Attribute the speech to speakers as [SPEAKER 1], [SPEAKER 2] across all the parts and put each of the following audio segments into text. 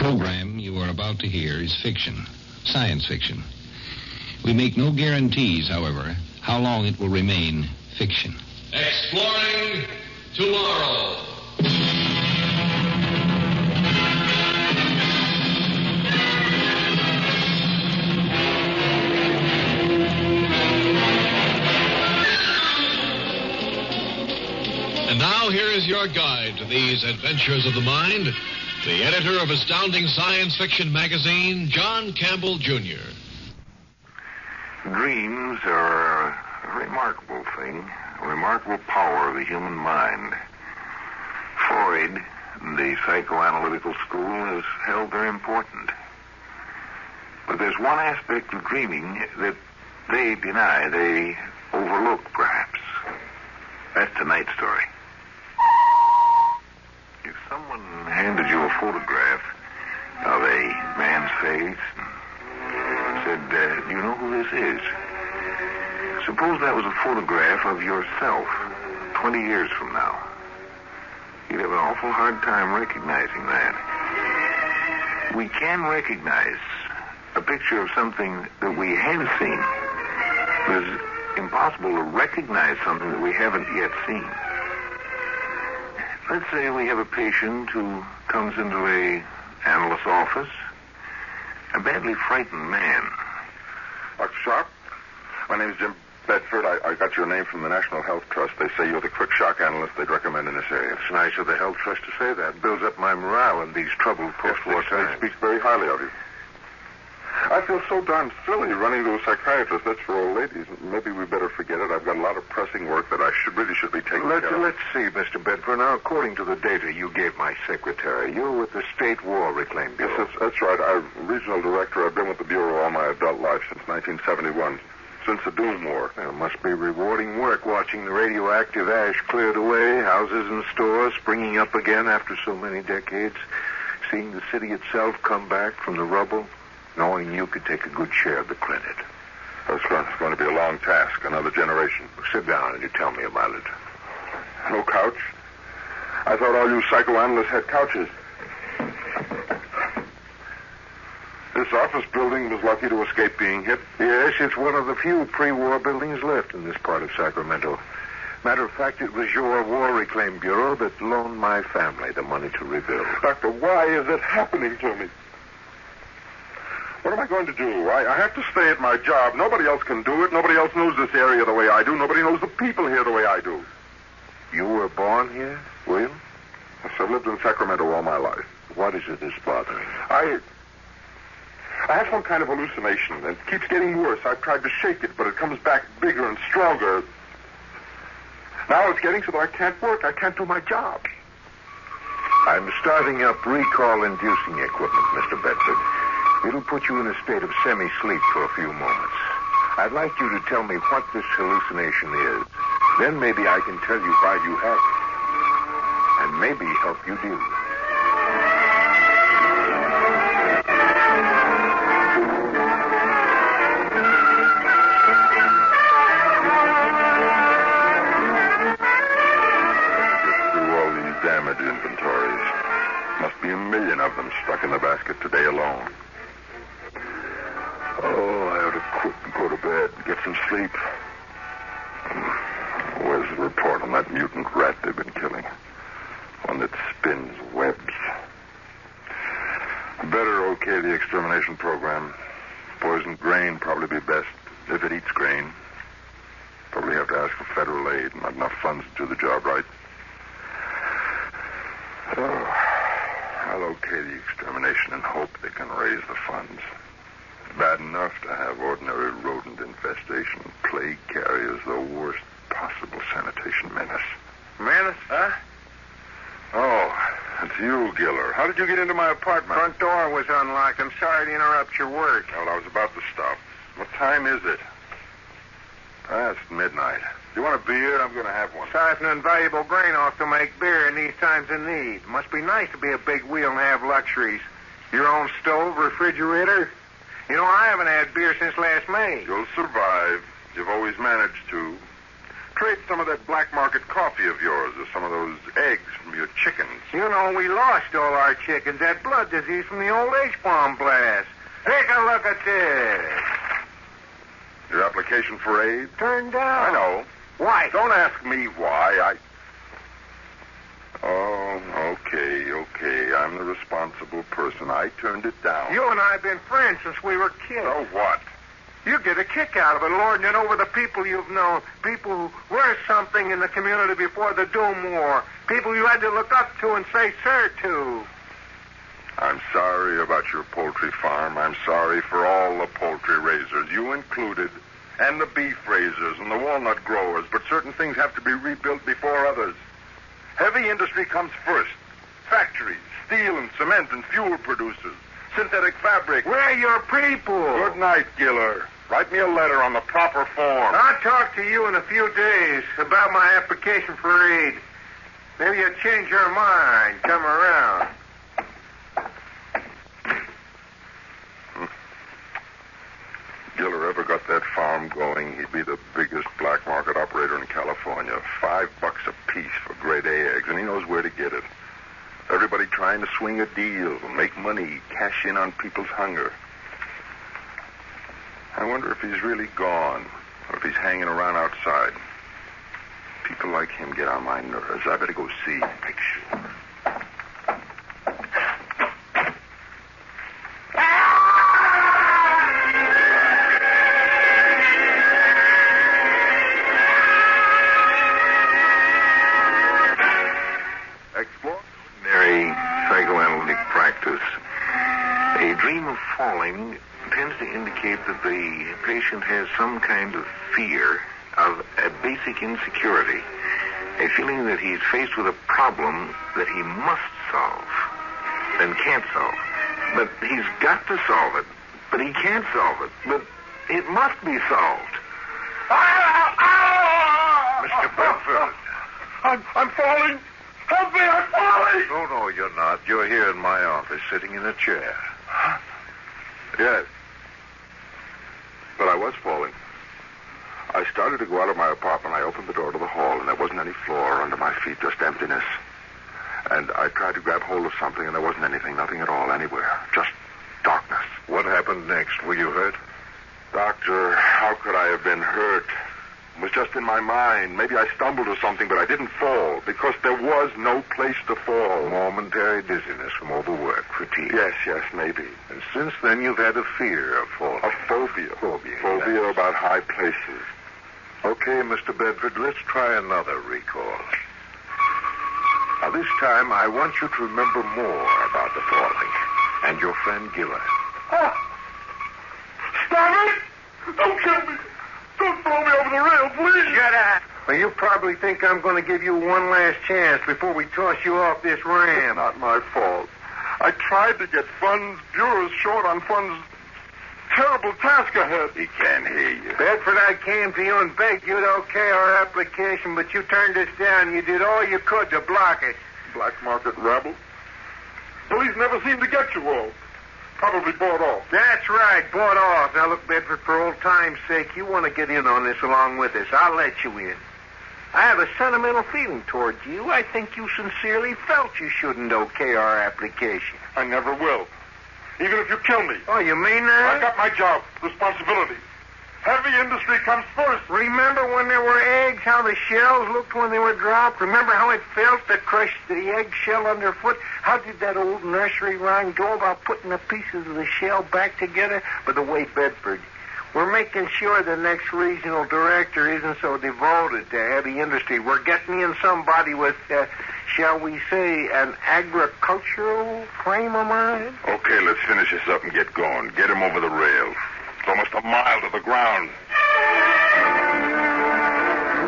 [SPEAKER 1] program you are about to hear is fiction, science fiction. We make no guarantees, however, how long it will remain fiction.
[SPEAKER 2] Exploring Tomorrow. And now here is your guide to these adventures of the mind, the editor of Astounding Science Fiction magazine, John Cambell, Jr.
[SPEAKER 3] Dreams are a remarkable thing, a remarkable power of the human mind. Freud, the psychoanalytical school, has held very important. But there's one aspect of dreaming that they deny, they overlook, perhaps. That's tonight's story. If someone handed you a photograph of a man's face and said, do you know who this is? Suppose that was a photograph of yourself 20 years from now. You'd have an awful hard time recognizing that. We can recognize a picture of something that we have seen. It's impossible to recognize something that we haven't yet seen. Let's say we have a patient who comes into a analyst's office, a badly frightened man.
[SPEAKER 4] Dr. Sharp, my name is Jim Bedford. I got your name from the National Health Trust. They say you're the quick shock analyst they'd recommend in this area.
[SPEAKER 3] It's nice of the Health Trust to say that. It builds up my morale in these troubled post-war times.
[SPEAKER 4] They speak very highly of you. I feel so darn silly running to a psychiatrist. That's for old ladies. Maybe we better forget it. I've got a lot of pressing work that I really should be taking care of.
[SPEAKER 3] Let's see, Mr. Bedford. Now, according to the data you gave my secretary, you're with the State War Reclaim Bureau.
[SPEAKER 4] Yes, that's right. I'm regional director. I've been with the Bureau all my adult life since 1971. Since the Doom War.
[SPEAKER 3] Well, it must be rewarding work watching the radioactive ash cleared away, houses and stores springing up again after so many decades, seeing the city itself come back from the rubble, knowing you could take a good share of the credit.
[SPEAKER 4] That's going to be a long task, another generation.
[SPEAKER 3] Sit down and you tell me about it.
[SPEAKER 4] No couch? I thought all you psychoanalysts had couches. This office building was lucky to escape being hit.
[SPEAKER 3] Yes, it's one of the few pre-war buildings left in this part of Sacramento. Matter of fact, it was your War Reclaim Bureau that loaned my family the money to rebuild.
[SPEAKER 4] Doctor, why is it happening to me? What am I going to do? I have to stay at my job. Nobody else can do it. Nobody else knows this area the way I do. Nobody knows the people here the way I do.
[SPEAKER 3] You were born here, William?
[SPEAKER 4] Yes, I've lived in Sacramento all my life.
[SPEAKER 3] What is it that's bothering you?
[SPEAKER 4] I have some kind of hallucination, and it keeps getting worse. I've tried to shake it, but it comes back bigger and stronger. Now it's getting so that I can't work. I can't do my job.
[SPEAKER 3] I'm starting up recall-inducing equipment, Mr. Bedford. It'll put you in a state of semi-sleep for a few moments. I'd like you to tell me what this hallucination is. Then maybe I can tell you why you have it. And maybe help you deal with it.
[SPEAKER 4] Damage inventories. Must be 1 million of them stuck in the basket today alone. Oh, I ought to quit and go to bed and get some sleep. Where's the report on that mutant rat they've been killing? One that spins webs. Better okay the extermination program. Poisoned grain probably be best if it eats grain. Probably have to ask for federal aid. Not enough funds to do the job right. Oh, I'll okay the extermination and hope they can raise the funds. It's bad enough to have ordinary rodent infestation. Plague carriers, the worst possible sanitation menace.
[SPEAKER 3] Menace? Huh?
[SPEAKER 4] Oh, it's you, Giller. How did you get into my apartment?
[SPEAKER 3] Front door was unlocked. I'm sorry to interrupt your work.
[SPEAKER 4] Well, I was about to stop. What time is it? Past midnight. You want a beer? I'm going to have one.
[SPEAKER 3] Siphoning valuable grain off to make beer in these times of need. Must be nice to be a big wheel and have luxuries. Your own stove, refrigerator. You know, I haven't had beer since last May.
[SPEAKER 4] You'll survive. You've always managed to. Trade some of that black market coffee of yours or some of those eggs from your chickens.
[SPEAKER 3] You
[SPEAKER 5] we lost all our chickens. That blood disease from the old H-bomb blast. Take a look at this.
[SPEAKER 4] Your application for aid?
[SPEAKER 5] Turned down.
[SPEAKER 4] I know.
[SPEAKER 5] Why?
[SPEAKER 4] Don't ask me why. Oh, okay. I'm the responsible person. I turned it down.
[SPEAKER 5] You and I have been friends since we were kids.
[SPEAKER 4] So what?
[SPEAKER 5] You get a kick out of it, lording it over the people you've known. People who were something in the community before the Doom War. People you had to look up to and say sir to.
[SPEAKER 4] I'm sorry about your poultry farm. I'm sorry for all the poultry raisers, you included, and the beef raisers and the walnut growers. But certain things have to be rebuilt before others. Heavy industry comes first. Factories, steel and cement and fuel producers, synthetic fabric.
[SPEAKER 5] We're your people.
[SPEAKER 4] Good night, Giller. Write me a letter on the proper form.
[SPEAKER 5] I'll talk to you in a few days about my application for aid. Maybe you'll change your mind. Come around.
[SPEAKER 4] Giller ever got that farm going, he'd be the biggest black market operator in California. $5 a piece for grade A eggs, and he knows where to get it. Everybody trying to swing a deal, make money, cash in on people's hunger. I wonder if he's really gone, or if he's hanging around outside. People like him get on my nerves. I better go see. Make sure.
[SPEAKER 3] Ordinary psychoanalytic practice. A dream of falling tends to indicate that the patient has some kind of fear of a basic insecurity, a feeling that he's faced with a problem that he must solve, then can't solve. But he's got to solve it, but he can't solve it, but it must be solved.
[SPEAKER 4] Mr. Bedford. I'm falling. Help me, I'm falling.
[SPEAKER 3] No, you're not. You're here in my office, sitting in a chair.
[SPEAKER 4] Yes. But I was falling. I started to go out of my apartment. I opened the door to the hall, and there wasn't any floor under my feet, just emptiness. And I tried to grab hold of something, and there wasn't anything, nothing at all, anywhere. Just darkness.
[SPEAKER 3] What happened next? Were you hurt?
[SPEAKER 4] Doctor, how could I have been hurt? It was just in my mind. Maybe I stumbled or something, but I didn't fall, because there was no place to fall.
[SPEAKER 3] Momentary dizziness from overwork, fatigue.
[SPEAKER 4] Yes, maybe.
[SPEAKER 3] And since then, you've had a fear of falling.
[SPEAKER 4] A phobia. Phobia about high places.
[SPEAKER 3] Okay, Mr. Bedford, let's try another recall. Now, this time, I want you to remember more about the falling and your friend Giller.
[SPEAKER 4] Stop it! Don't kill me! Don't throw me over the rail, please!
[SPEAKER 5] Shut up. Well, you probably think I'm going to give you one last chance before we toss you off this ram.
[SPEAKER 4] It's not my fault. I tried to get funds. Bureau's short on funds. Terrible task ahead.
[SPEAKER 3] He can't hear you.
[SPEAKER 5] Bedford, I came to you and begged you to okay our application, but you turned us down. You did all you could to block it.
[SPEAKER 4] Black market rabble. Police never seem to get you all. Probably bought off.
[SPEAKER 5] That's right, bought off. Now, look, Bedford, for old time's sake, you want to get in on this along with us. I'll let you in. I have a sentimental feeling towards you. I think you sincerely felt you shouldn't okay our application.
[SPEAKER 4] I never will. Even if you kill me.
[SPEAKER 5] Oh, you mean that?
[SPEAKER 4] I got my job, responsibility. Heavy industry comes first.
[SPEAKER 5] Remember when there were eggs, how the shells looked when they were dropped? Remember how it felt to crush the eggshell underfoot? How did that old nursery rhyme go about putting the pieces of the shell back together? By the way, Bedford, we're making sure the next regional director isn't so devoted to heavy industry. We're getting in somebody with, shall we say, an agricultural frame of mind?
[SPEAKER 4] Okay, let's finish this up and get going. Get him over the rail. It's almost a mile to the ground.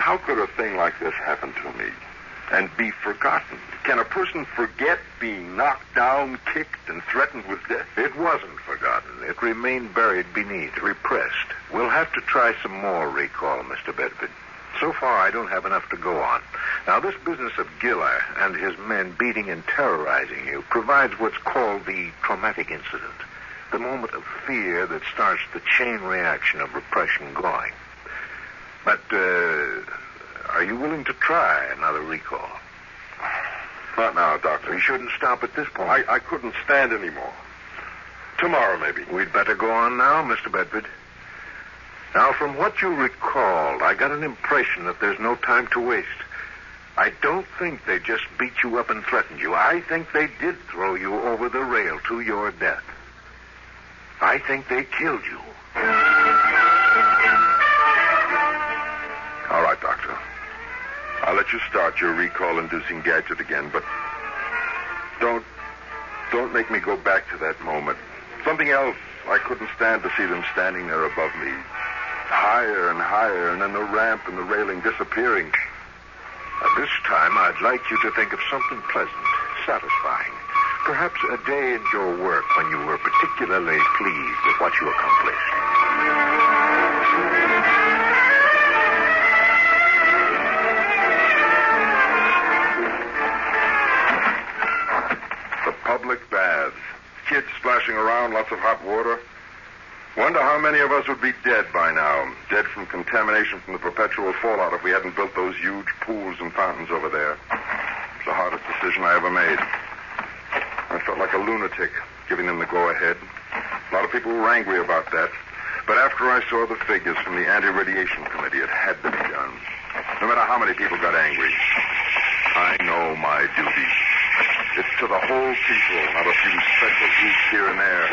[SPEAKER 4] How could a thing like this happen to me and be forgotten? Can a person forget being knocked down, kicked, and threatened with death?
[SPEAKER 3] It wasn't forgotten. It remained buried beneath, repressed. We'll have to try some more recall, Mr. Bedford. So far, I don't have enough to go on. Now, this business of Giller and his men beating and terrorizing you provides what's called the traumatic incident, the moment of fear that starts the chain reaction of repression going. But, are you willing to try another recall?
[SPEAKER 4] Not now, Doctor.
[SPEAKER 3] We shouldn't stop at this point.
[SPEAKER 4] I couldn't stand anymore. Tomorrow, maybe.
[SPEAKER 3] We'd better go on now, Mr. Bedford. Now, from what you recalled, I got an impression that there's no time to waste. I don't think they just beat you up and threatened you. I think they did throw you over the rail to your death. I think they killed you.
[SPEAKER 4] All right, Doctor. I'll let you start your recall-inducing gadget again, but don't make me go back to that moment. Something else. I couldn't stand to see them standing there above me. Higher and higher, and then the ramp and the railing disappearing.
[SPEAKER 3] At this time, I'd like you to think of something pleasant, satisfying. Perhaps a day in your work when you were particularly pleased with what you accomplished.
[SPEAKER 4] The public baths. Kids splashing around, lots of hot water. Wonder how many of us would be dead by now. Dead from contamination from the perpetual fallout if we hadn't built those huge pools and fountains over there. It's the hardest decision I ever made. I felt like a lunatic, giving them the go-ahead. A lot of people were angry about that. But after I saw the figures from the Anti-Radiation Committee, it had to be done. No matter how many people got angry. I know my duty. It's to the whole people, not a few special groups here and there.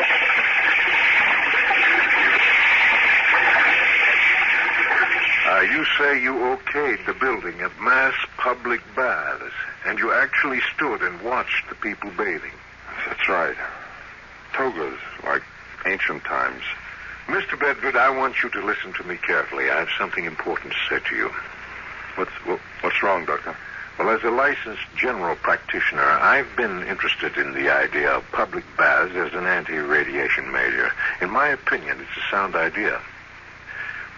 [SPEAKER 3] You say you okayed the building of mass public baths, and you actually stood and watched the people bathing.
[SPEAKER 4] That's right. Togas, like ancient times.
[SPEAKER 3] Mr. Bedford, I want you to listen to me carefully. I have something important to say to you.
[SPEAKER 4] What's wrong, Doctor?
[SPEAKER 3] Well, as a licensed general practitioner, I've been interested in the idea of public baths as an anti-radiation measure. In my opinion, it's a sound idea.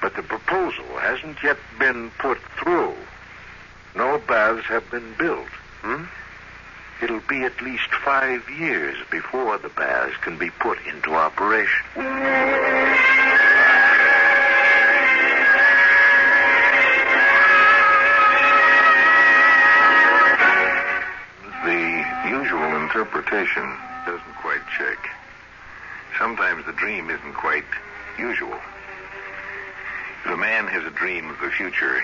[SPEAKER 3] But the proposal hasn't yet been put through. No baths have been built. It'll be at least 5 years before the baths can be put into operation. The usual interpretation doesn't quite check. Sometimes the dream isn't quite usual. If a man has a dream of the future,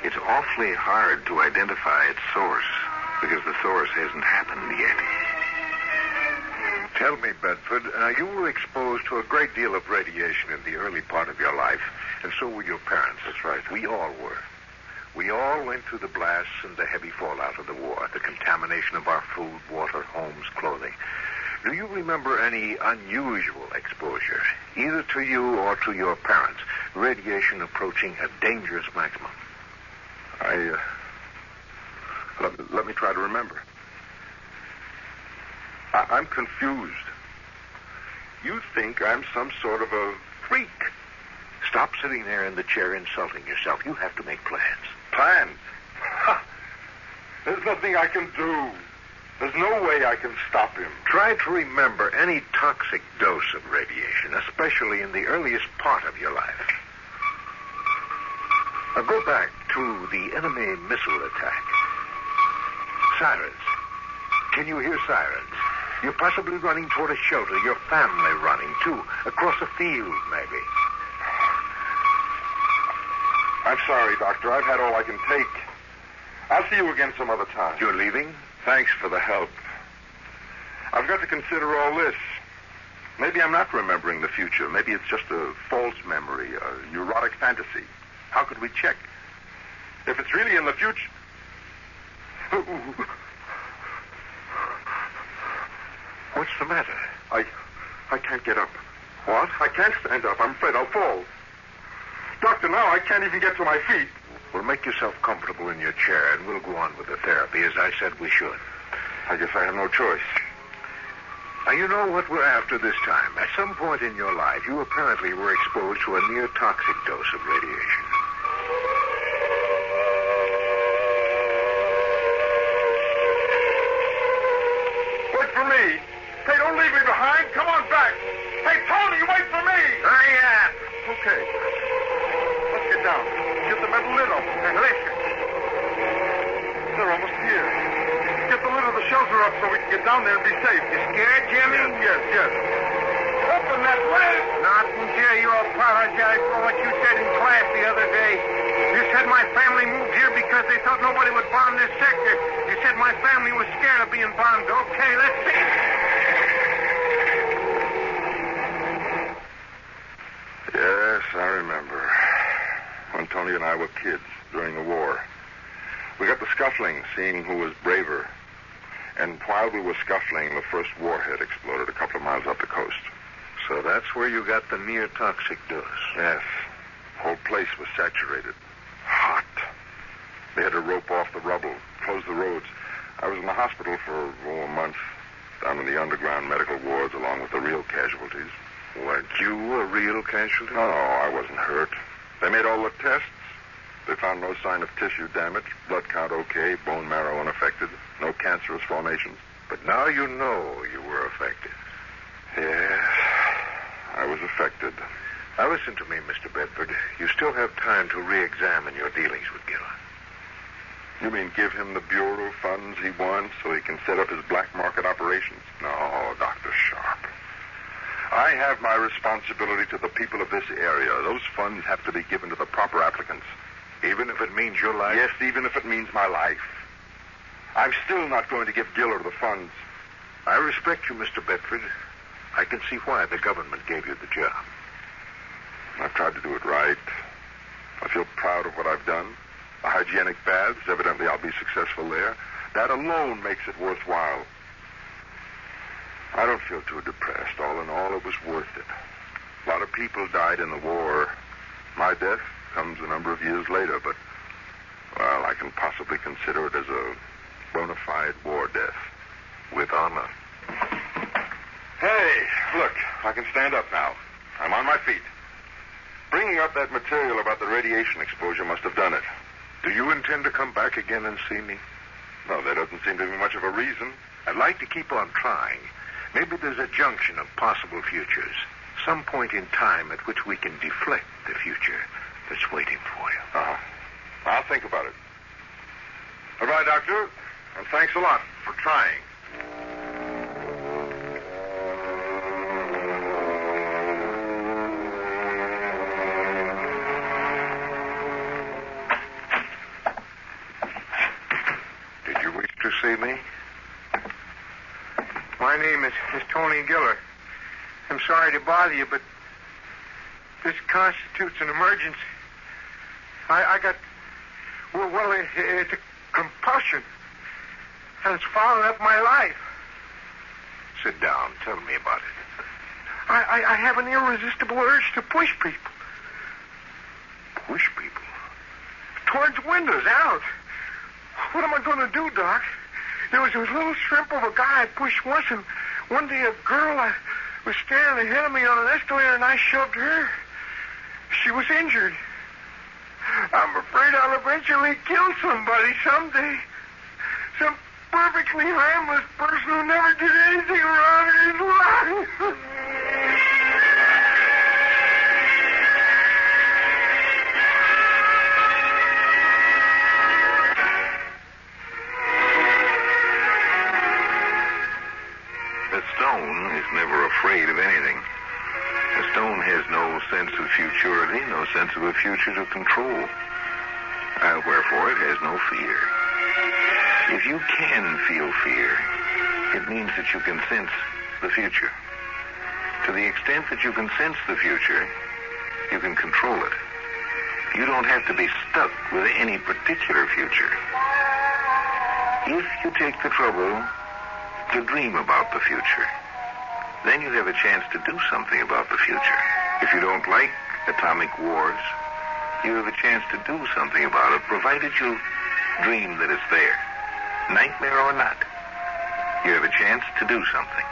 [SPEAKER 3] it's awfully hard to identify its source because the source hasn't happened yet. Tell me, Bedford, you were exposed to a great deal of radiation in the early part of your life, and so were your parents.
[SPEAKER 4] That's right.
[SPEAKER 3] We all were. We all went through the blasts and the heavy fallout of the war, the contamination of our food, water, homes, clothing. Do you remember any unusual exposure, either to you or to your parents, radiation approaching a dangerous maximum?
[SPEAKER 4] Let me try to remember. I'm confused. You think I'm some sort of a freak.
[SPEAKER 3] Stop sitting there in the chair insulting yourself. You have to make plans.
[SPEAKER 4] Plans? There's nothing I can do. There's no way I can stop him.
[SPEAKER 3] Try to remember any toxic dose of radiation, especially in the earliest part of your life. Now go back to the enemy missile attack. Sirens. Can you hear sirens? You're possibly running toward a shelter. Your family running, too. Across a field, maybe.
[SPEAKER 4] I'm sorry, Doctor. I've had all I can take. I'll see you again some other time.
[SPEAKER 3] You're leaving?
[SPEAKER 4] Thanks for the help. I've got to consider all this. Maybe I'm not remembering the future. Maybe it's just a false memory, a neurotic fantasy. How could we check? If it's really in the future...
[SPEAKER 3] What's the matter?
[SPEAKER 4] I can't get up.
[SPEAKER 3] What?
[SPEAKER 4] I can't stand up. I'm afraid I'll fall. Doctor, now I can't even get to my feet.
[SPEAKER 3] Well, make yourself comfortable in your chair, and we'll go on with the therapy, as I said we should.
[SPEAKER 4] I guess I have no choice.
[SPEAKER 3] Now, you know what we're after this time. At some point in your life, you apparently were exposed to a near-toxic dose of radiation.
[SPEAKER 4] Wait for me. Hey, don't leave me behind. Come on back. Hey, Tony, wait for me.
[SPEAKER 3] Hurry up.
[SPEAKER 4] Okay. Let's get down. Get the metal lid open.
[SPEAKER 3] And listen.
[SPEAKER 4] They're almost here. Get the lid of the her up so we can get down there and be safe.
[SPEAKER 5] You scared, Jimmy?
[SPEAKER 4] Yes. Open that way.
[SPEAKER 5] Not until you apologize for what you said in class the other day. You said my family moved here because they thought nobody would bomb this sector. You said my family was scared of being bombed. Okay, let's see.
[SPEAKER 4] Yes, I remember. When Tony and I were kids during the war. We got the scuffling, seeing who was braver. And while we were scuffling, the first warhead exploded a couple of miles up the coast.
[SPEAKER 5] So that's where you got the near-toxic dose.
[SPEAKER 4] Yes. The whole place was saturated. Hot. They had to rope off the rubble, close the roads. I was in the hospital for a month, down in the underground medical wards along with the real casualties.
[SPEAKER 5] Weren't you a real casualty?
[SPEAKER 4] No, I wasn't hurt. They made all the tests. They found no sign of tissue damage, blood count okay, bone marrow unaffected, no cancerous formations.
[SPEAKER 5] But now you know you were affected.
[SPEAKER 4] Yes, I was affected.
[SPEAKER 5] Now listen to me, Mr. Bedford. You still have time to re-examine your dealings with Giller.
[SPEAKER 4] You mean give him the Bureau funds he wants so he can set up his black market operations? No, Dr. Sharp. I have my responsibility to the people of this area. Those funds have to be given to the proper applicants.
[SPEAKER 5] Even if it means your life?
[SPEAKER 4] Yes, even if it means my life. I'm still not going to give Giller the funds.
[SPEAKER 5] I respect you, Mr. Bedford. I can see why the government gave you the job.
[SPEAKER 4] I've tried to do it right. I feel proud of what I've done. The hygienic baths, evidently I'll be successful there. That alone makes it worthwhile. I don't feel too depressed. All in all, it was worth it. A lot of people died in the war. My death comes a number of years later, but, well, I can possibly consider it as a bona fide war death.
[SPEAKER 5] With honor.
[SPEAKER 4] Hey, look, I can stand up now. I'm on my feet. Bringing up that material about the radiation exposure must have done it.
[SPEAKER 5] Do you intend to come back again and see me?
[SPEAKER 4] No, there doesn't seem to be much of a reason.
[SPEAKER 5] I'd like to keep on trying. Maybe there's a junction of possible futures. Some point in time at which we can deflect the future that's waiting for you.
[SPEAKER 4] Uh-huh. I'll think about it. Goodbye, Doctor. And thanks a lot for trying.
[SPEAKER 5] Did you wish to see me? My name is Tony Giller. I'm sorry to bother you, but this constitutes an emergency. I got, it's a compulsion, and it's following up my life. Sit down. Tell me about it. I have an irresistible urge to push people. Push people? Towards windows, out. What am I going to do, Doc? There was this little shrimp of a guy I pushed once, and one day a girl was standing ahead of me on an escalator, and I shoved her. She was injured. I'm afraid I'll eventually kill somebody someday. Some perfectly harmless person who never did anything wrong in his life.
[SPEAKER 3] The stone is never afraid of anything. The stone has no sense of futurity, no sense of a future to control. Wherefore, it has no fear. If you can feel fear, it means that you can sense the future. To the extent that you can sense the future, you can control it. You don't have to be stuck with any particular future. If you take the trouble to dream about the future, then you have a chance to do something about the future. If you don't like atomic wars, you have a chance to do something about it, provided you dream that it's there. Nightmare or not, you have a chance to do something.